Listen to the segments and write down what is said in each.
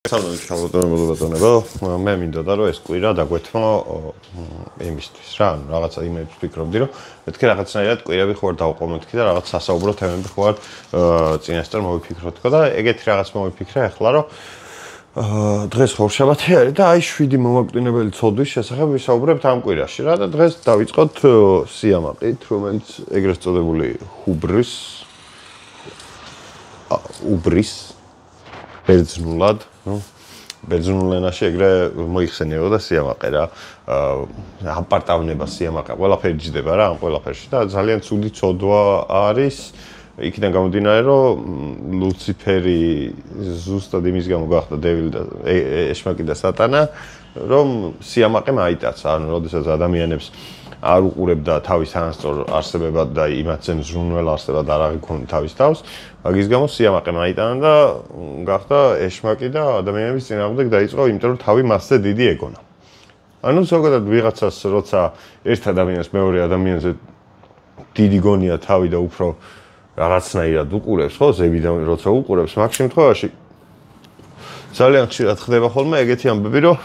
Სამწუხაროდ ჩავუტონებულ ბატონებო, მე მინდოდა რომ ეს კვირა დაგვეთმო იმისთვის რა, რაღაცა იმებს ვფიქრობდი რომ მეთქე რაღაცნაირად კვირები ხوار დავყო მეთქე და რაღაც სასაუბრო თემები ხوار წინასწარ მოვიფიქრო თქო და ეგეთი რაღაც მოვიფიქრე ახლა რომ დღეს ხორშაბათი არის და აი 7 მომაკვდინებელი ცოდვის შესახებ ვისაუბრებთ ამ კვირაში რა და დღეს დავიწყოთ სიამაყით, რომელიც ეგრეთ წოდებული უბრის ბერძნულად, ბერძნულ ენაში ეგრე მოიხსენიებოდა სიამაყე რა. აპარტავნება სიამაყე, ყველაფერი ჯდება რა, ამ ყველაფერში და ძალიან ცუდი ცოდვა არის. იქიდან გამომდინარე, რომ ლუციფერი ზუსტად იმის გამო გახდა დევილი და ეშმაკი და სატანა, რომ სიამაყემ აიტაცა, ანუ როდესაც ადამიანებს არ უყურებდა თავის თანასწორ არსებებად და იმათზე მზრუნველ არსებად არ აღიქონდა თავის თავს, მაგის გამო სიამაყემ აიტანა და გახდა ეშმაკი და ადამიანების წინააღმდეგ დაიწყო, იმიტომ რომ თავი მასზე დიდი ეგონა. ანუ ზოგადად ვიღაცას როცა ერთ ადამიანს მეორე ადამიანზე დიდი გონია თავი და უფრო რაღაცნაირად უყურებს, ხო, ზებიდან როცა უყურებს, მაგ შემთხვევაში ძალიან ხშირად ხდება ხოლმე ეგეთი ამბები, რომ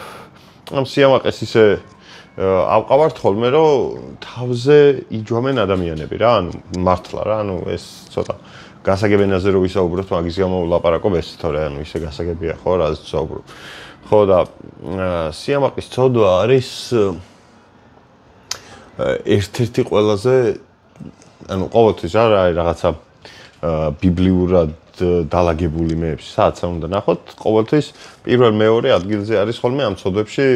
ამ სიამაყეს ისე ავყავართ ხოლმე, რომ თავზე იჯვამენ ადამიანები რა, ანუ მართლა რა, ანუ ეს ცოტა გასაგებ ენაზე რო ვისაუბროთ, მაგის გამო ვლაპარაკობ ეს თორე, ანუ ისე გასაგებია ხო, რაზეც ვსაუბრობ. ხო და სიამაყის ცოდვა არის ერთ-ერთი ყველაზე ანუ ყოველთვის რა არის რაღაცა ბიბლიურად დალაგებული მეებში, სადაც უნდა ნახოთ, ყოველთვის პირველ მეორე ადგილზე არის ხოლმე ამ ცოდვებში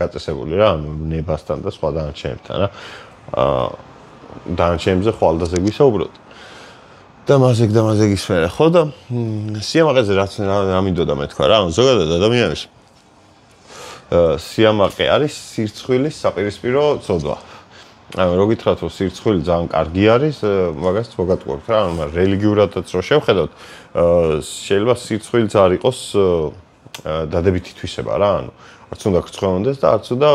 გაწესებული რა, ანუ ნებასთან და სხვა დანარჩენებთან რა. დანარჩენებზე ხვალდაზე გვისაუბროთ. და მასეგ ისმერე, ხო და სიამაყეზე რაც ამინდოდა მეთქვა რა, ანუ ზოგადად ადამიანებს სიამაყე არის სირცხვილის საპირისპირო ცოდვა. ანუ რო გითხრათ რომ სირცხვილი ძალიან კარგი არის, მაგას მოგატყუებთ რა, ანუ რელიგიურადაც რო შევხედოთ, შეიძლება სირცხვილიც არ იყოს დადებითი თვისება რა, ანუ არც უნდა გრცხვენოდეს და არც უნდა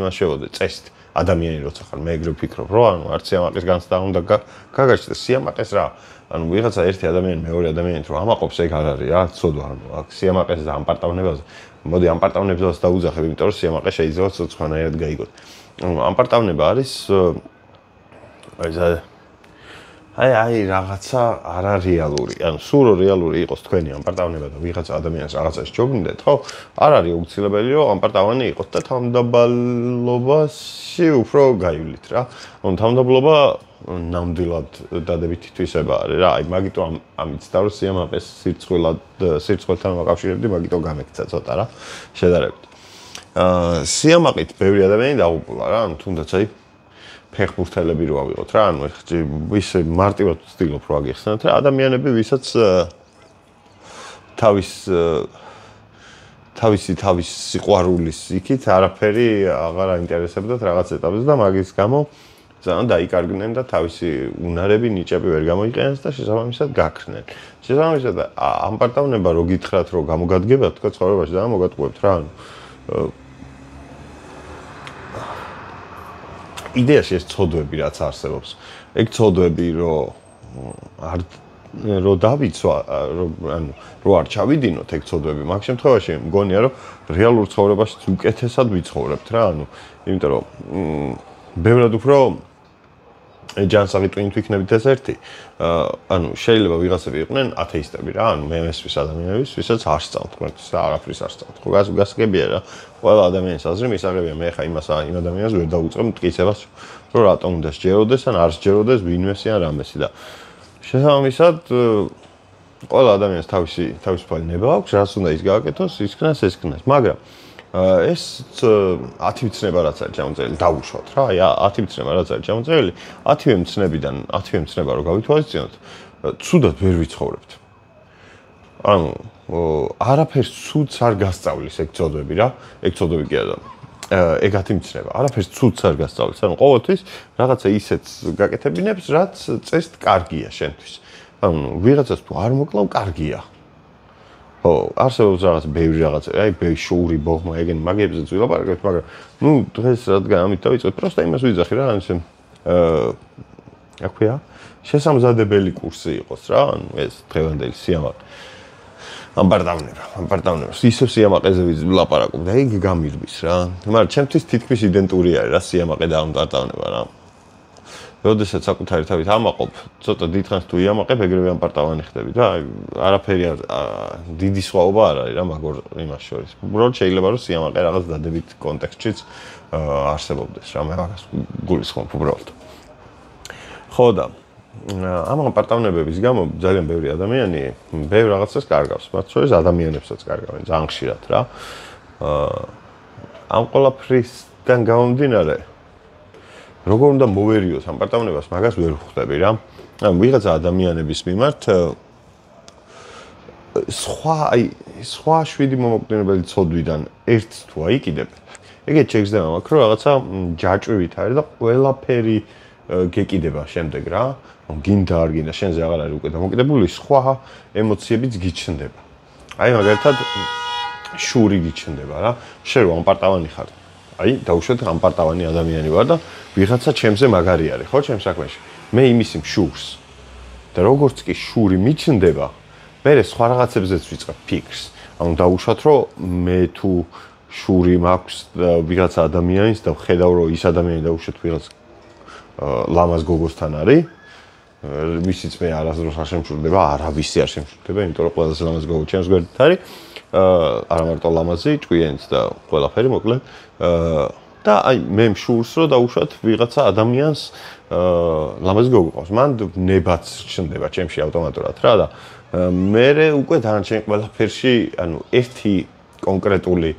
იმას შევოდე წესით. ადამიანი როცა ხარ, მე ეგრე ვფიქრობ, რომ ანუ არც სიამაყის განცდა უნდა გაგაჩნდეს სიამაყეს რა. ანუ ვიღაცა ერთი ადამიანი მეორე ადამიანით რომ ამაყობს, ეგ არ არის რა, ცოდვა, ანუ აქ სიამაყეს და ამპარტავნებაზე. მოდი ამპარტავნებას დაუძახებ, იმიტომ რომ სიამაყე შეიძლება ცოცხლანაირად გაიგოთ. ამპარტავნება არის აი რაღაცა არარეალური. ანუ სულ რეალური იყოს თქვენი ამპარტავნება და ვიღაცა ადამიანს რაღაცას ჯობნიდეთ, ხო? არ არის აუცილებელი რომ ამპარტავანი იყოს და თავმდაბლობაში უფრო გაივლით რა. ანუ თავმდაბლობა ნამდვილად დადებითი თვისება არის რა. აი მაგიტომ ამით და რომ სიამაყეს სირცხვილთან მოკავშირებდი, მაგიტომ გამექცა ცოტა რა. შედარებით. სიამაყით ბევრი ადამიანი დაღუპულა რა, ანუ თუნდაც აი ფეხბურთელები რო ავიღოთ რა, ანუ ისე მარტივად ვცდილობ რომ აგიხსნათ რა, ადამიანები ვისაც თავისი სიყვარულის იქით არაფერი აღარ აინტერესებდათ რაღაც ეტაპზე და მაგის გამო ძალიან დაიკარგნენ და თავისი უნარები, ნიჭები ვერ გამოიყენეს და შესაბამისად გაქრნენ. შესაბამისად ამპარტავნება რო გითხრათ რომ გამოგადგებათ თქო ცხოვრებაში და მოგატყუებთ რა, ანუ იდეაში ეს ცოდვები რაც არსებობს. ეგ ცოდვები რო დავიცვა, რო არ ჩავიდინოთ ეგ ცოდვები, მაგ შემთხვევაში მგონია რომ რეალურ ცხოვრებაში უკეთესად ვიცხოვრებთ რა, ანუ იმიტომ რომ ბევრად უფრო ჯანსაღი ტვინით ვიქნებით ეს ერთი. ანუ შეიძლება ვიღაცები იყვნენ ათეისტები რა, ანუ მე მესმის ადამიანების, ვისაც არ სწავთ, მაგრამ არაფრის არ სწავთ. ხო გასაგებია რა. ყველა ადამიანის აზრი მისაღებია, მე ხა იმ ადამიანს ვერ დავუწყებ მტკიცებას, რომ რატომ უნდა სჯეროდეს ან არ სჯეროდეს ვინმესი ან რამესი და შესაბამისად ყველა ადამიანს თავისუფალი ნება აქვს, რაც უნდა ის გააკეთოს, ისქნას, მაგრამ ეს 10 მცნება რაც არის ჩამოწერილი, დავუშვათ რა, აი 10 მცნება რაც არის ჩამოწერილი, 10-ვე მცნებიდან 10-ვე მცნება რო გავითვალისწინოთ, ცუდად ვერ ვიცხოვრებთ. ანუ არაფერს ცუდს არ გასწავლის ეგ ცოდვები რა, ეგ ცოდვები კი არა. ეგ 10 მცნება, არაფერს ცუდს არ გასწავლის, ანუ ყოველთვის რაღაცა ისეც გაკეთებინებს, რაც წესით კარგია შენთვის. ანუ ვიღაცას თუ არ მოკლავ, კარგია. ხო, არსებობს რაღაც ბევრი რაღაცა, აი შოური ბოღმა ეგენი მაგებზეც ვილაპარაკებთ, მაგრამ ნუ დღეს რადგან ამით დავიწყეთ, პროსტა იმას ვიძახი რა, ანუ აქვია, შესამზადებელი კურსი იყოს რა, ანუ ეს დღევანდელი სიამაყე. ამ პარტავნებას ისევ სიამაყეზე ვილაპარაკობ და იგი გამირბის რა. მაგრამ ჩემთვის თითქმის იდენტური არის რა სიამაყე და ამ პარტავნება რა. როდესაც საკუთარი თავით ამაყობ, ცოტა დიდხანს თუ იამაყებ, ეგრევე ამ პარტავანი ხდები და არაფერი დიდი სხვაობა არ არის რა მაგორ იმას შორის. უბრალოდ შეიძლება რომ სიამაყე რაღაც დადებით კონტექსტშიც არსებობდეს რა, მე მაგას გულისხმობ უბრალოდ. ხო და ამ პარტავნებების გამო ძალიან ბევრი ადამიანი ბევრ რაღაცას კარგავს, მათ შორის ადამიანებსაც კარგავენ ძალიან ხშირად რა. ამ ყველაფრისგან გამომდინარე როგორ უნდა მოვერიოს ამ პარტავნებას, მაგას ვერ ვხვდები რა. ანუ ვიღაცა ადამიანების მიმართ სხვა 7 მომოკვდინებელი ცოდვიდან ერთს თუ აიკიდებ, ეგეც შეგრძნება მაქვს, რომ რაღაცა ჯაჭვივით არის და ყველაფერი გეკიდება შემდეგ რა. გინდა არ გინდა, შენზე აღარ არის უკვე დამოკიდებული, სხვა ემოციებიც გიჩნდება. აი მაგალითად შური გიჩნდება რა. შენ რომ ამ პარტავანი ხარ, აი დაუშვათ ამ პარტავანი ადამიანი ვარ და ვიღაცა ჩემზე მაგარი არის, ხო, ჩემ საქმეში. მე იმის შურს და როგორც კი შური მიჩნდება, მე სხვა რაღაცებზეც ვიწყებ ფიქრს. ანუ დაუშვათ რომ მე თუ შური მაქვს ვიღაცა ადამიანის და ვხედავ რომ ის ადამიანი დაუშვათ ვიღაც ლამაზ გოგოსთან არის, ვისიც მე არასდროს არ შემშურდება, არავისი არ შემშურდება, იმიტომ რომ ყველაზე ლამაზ გოგო ჩემს გვერდით არის. არა მარტო ლამაზი, ჭკვიანიც და ყველაფერი მოკლედ. და აი მე მშურს რომ დაუშვათ ვიღაცა ადამიანს ლამაზი გოგო ყავს. მან ნებაც ჩნდება ჩემში ავტომატურად რა და მე უკვე დანარჩენ ყველაფერში, ანუ ერთი კონკრეტული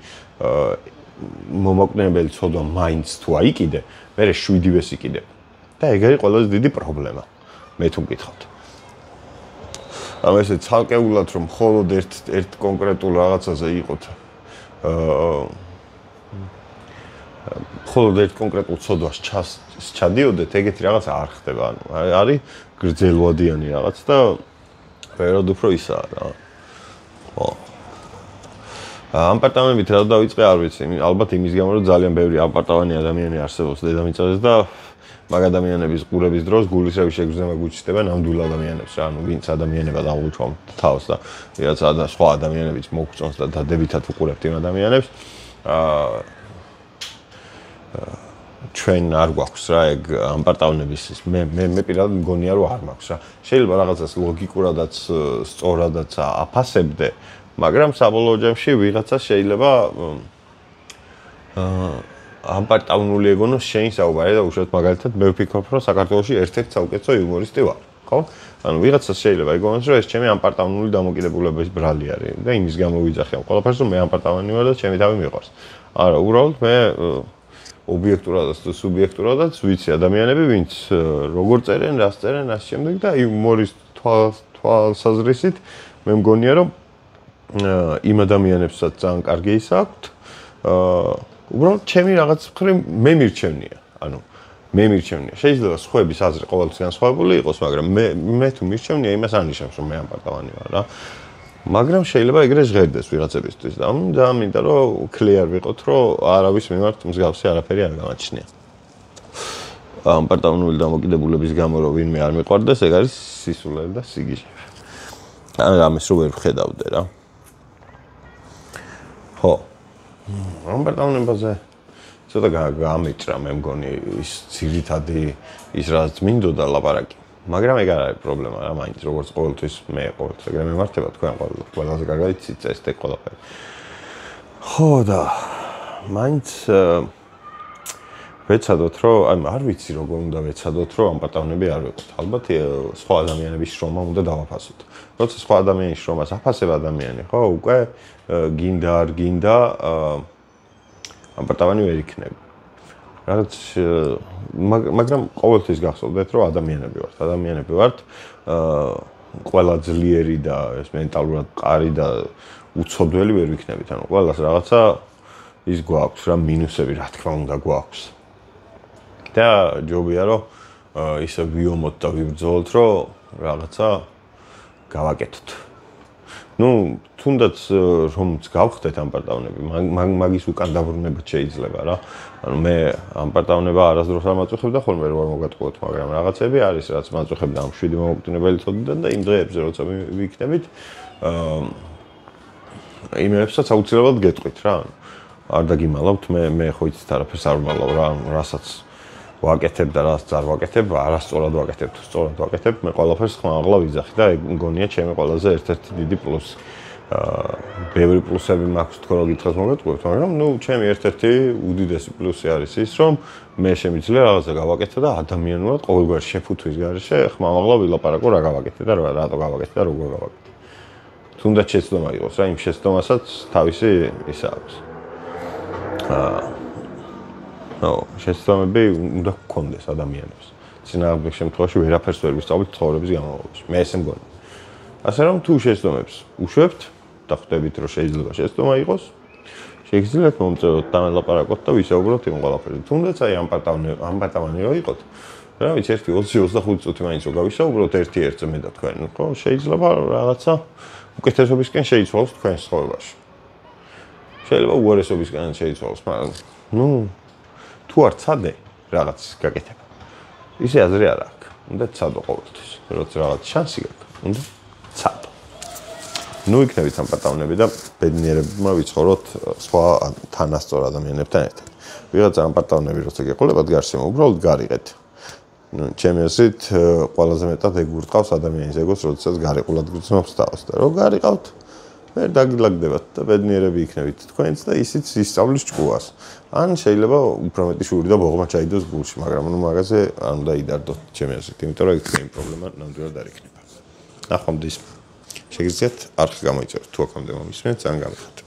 მომოკვდინებელი ცოდვა მაინც თუ აიკიდე, მე 7-ვეს იკიდებ. და ეგ არის ყველაზე დიდი პრობლემა. მე თუ მკითხავთ. ანუ ესე ცალკეულად რომ მხოლოდ ერთ კონკრეტულ რაღაცაზე იყოთ მხოლოდ ერთ კონკრეტულ ცოდვას ჩადიოდეთ, ეგეთი რაღაც არ ხდება. ანუ არის გრძელვადიანი რაღაც და ვეროდ უფრო ისაა რა. ხო. ამ პარტავანებით რა დავიწყე არ ვიცი. ალბათ იმის გამო რომ ძალიან ბევრი აპარტავანი ადამიანი არსებობს დედამიწაზე და მაგ ადამიანების ყურების დროს გულისრევის შეგრძნება გუჩნდება ნამდვილ ადამიანებს რა. ანუ ვინც ადამიანება დაუჩვამ თავს და ვიღაცა სხვა ადამიანებიც მოგწონს და დადებითად უყურებთ იმ ადამიანებს. ჩვენ არ გვაქვს რა ეგ ამ პარტავნების მე პირადად მგონია რომ არ მაქვს რა. შეიძლება რაღაცას ლოგიკურადაც სწორადაც აფასებდე, მაგრამ საბოლოო ჯამში ვიღაცა შეიძლება ამ პარტავნული ეგონოს შენ საუბარი და უშუალოდ მაგალითად მე ვფიქრობ რომ საქართველოში ერთ-ერთი საუკეთესო იუმორისტი ვარ, ხო? ანუ ვიღაცას შეიძლება ეგონოს რომ ეს ჩემი ამ პარტავნული დამოკიდებულების ბრალი არის და იმის გამო ვიძახი ამ ყველაფერს რომ მე ამ პარტავანი ვარ და ჩემი თავი მიყვარს. არა, უბრალოდ მე ობიექტურადაც და სუბიექტურადაც ვიცი ადამიანები, ვინც როგორ წერენ, რას წერენ, რას შემდეგ და იუმორის თვალსაზრისით მე მგონია რომ იმ ადამიანებსაც ძალიან კარგი ის აქვთ. უბრალოდ ჩემი რაღაც მხრივ მე მირჩევნია. ანუ მე მირჩევნია. შეიძლება სხვების აზრი ყოველთვის განსხვავებული იყოს, მაგრამ მე თუ მირჩევნია, იმას არ ნიშნავს რომ მე ამ პარტავანი ვარ რა. მაგრამ შეიძლება ეგრე ჟღერდეს ვიღაცებისთვის და ძალიან მინდა რომ clear ვიყოთ რომ არავის მიმართ მსგავსი არაფერი არ გამაჩნია. ამ პარტავნული დამოკიდებულების გამო რომ ვინმე არ მიყვარდეს, ეგ არის სისულელი და სიგიჟე. ან ამის რო ვერ ვხედავდე რა. ხო. ამ პარტავნებაზე ცოტა გამეჭრა მე მგონი ის ძირითადი ის რაც მინდოდა ლაპარაკი. მაგრამ ეგ არ არის პრობლემა რა, მაინც როგორც ყოველთვის მე ყოველთვის ეგრე მემართება თქვენ ყველაზე კარგად იცით ეს ყველაფერი. ხო და მაინც ვეცადოთ რომ აი არ ვიცი როგორ უნდა ვეცადოთ რომ ამ პარტავნები არ ვიყოთ. ალბათ სხვა ადამიანების შრომა უნდა დავაფასოთ. როცა სხვა ადამიანის შრომას აფასებ ადამიანი, ხო, უკვე გინდა არ გინდა ამ პარტავანი ვერ იქნება. რაც მაგრამ ყოველთვის გახსოვდეთ რომ ადამიანები ვართ. ყველა ძლიერი და ეს მენტალურად მყარი და უცოდველი ვერ ვიქნებით. ანუ ყველას რაღაცა ის გვაქვს რა მინუსები, რა თქმა უნდა გვაქვს. და ჯობია რომ ისე ვიომოთ და ვიბრძოლოთ რომ რაღაცა გავაკეთოთ. ნუ თუნდაც რომც გავხდეთ ამ პარტავნები, მაგის უკან დაბრუნებაც შეიძლება რა. ანუ მე ამ პარტავნება არასდროს არ მაწუხებდა ხოლმე რომ არ მოგატყუოთ, მაგრამ რაღაცები არის რაც მაწუხებდა ამ 7 მომოკვდინებელი ცოდვიდან და იმ დღეებზე როცა ვიქნებით იმელებსაც აუცილებლად გეტყვით რა. არ დაგიმალავთ, მე ხო იცით არაფერს არ ვმალავ რა, რასაც ვაკეთებ და რაც არ ვაკეთებ, არასწორად ვაკეთებ თუ სწორად ვაკეთებ, მე ყველაფერს ხმაღლა ვიძახი და ეგ მგონია ჩემი ყველაზე ერთ-ერთი დიდი პლუსი. ბევრი პლუსები მაქვს თქო რომ გითხრათ მოგეტყუებთ, მაგრამ ჩემი ერთ-ერთი უდიდესი პლუსი არის ის, რომ მე შემიძლია რაღაცა გავაკეთე და ადამიანურად ყოველგვარ შეფუთვის გარეშე ხმაღლა ვილაპარაკო რა გავაკეთე და რატო გავაკეთე და როგორ გავაკეთე. თუნდაც შეცდომა იყოს რა, იმ შეცდომასაც თავისი ისა აქვს. შეცდომები უნდა გქონდეს ადამიანებს. წინააღმდეგ შემთხვევაში ვერაფერს ვერ ვისწავლით ცხოვრების განმავლობაში. მე ესე მგონი. ასე რომ თუ შეცდომებს უშვებთ და ხვდებით რომ შეიძლება შეცდომა იყოს, შეგიძლიათ მომწეროთ და მელაპარაკოთ და ვისაუბროთ იმ ყველაფერზე. თუნდაც აი ამ პატავანი რო იყოთ, რა ვიცი 1-25 წუთი მაინც რო გავისაუბროთ ერთი-ერთზე მე და თქვენ, ხო, შეიძლება რაღაცა უკეთესობისკენ შეიცვალოს თქვენ ცხოვრებაში. შეიძლება უარესობისკენ შეიცვალოს, მაგრამ თუ არ ცადე რაღაც გაკეთება. ისე აზრი არ აქვს. უნდა ცადო ყოველთვის. როცა რაღაც შანსი გაქვს, უნდა ცადო. იქნებით ამ პატავნები და ბედნიერებმა ვიცხოვროთ სხვა თანასწორ ადამიანებთან ერთად. ვიღაცა ამ პატავნები როცა გეყოლებათ გარშემო, უბრალოდ გარიყეთ. ჩემი აზრით ყველაზე მეტად ეგ ურტყავს ადამიანის ეგოს, როდესაც გარიყულად გრძნობს თავს და რო გარიყავთ, მე დაგილაგდებათ და ბედნიერები იქნებით თქვენც და ისიც ისწავლის ჭკუას. ან შეიძლება უფრო მეტი შური და ბოღმა ჩაიდოს გულში, მაგრამ მაგაზე არ უნდა იდარდოთ ჩემი აზრით, იმიტომ რომ ეგ თქვენი პრობლემა ნამდვილად არ იქნება. ნახვამდის შეგიძლიათ არხი გამოიწეროთ თუ აქამდე მომისმენთ, ძალიან გამიხარდებით.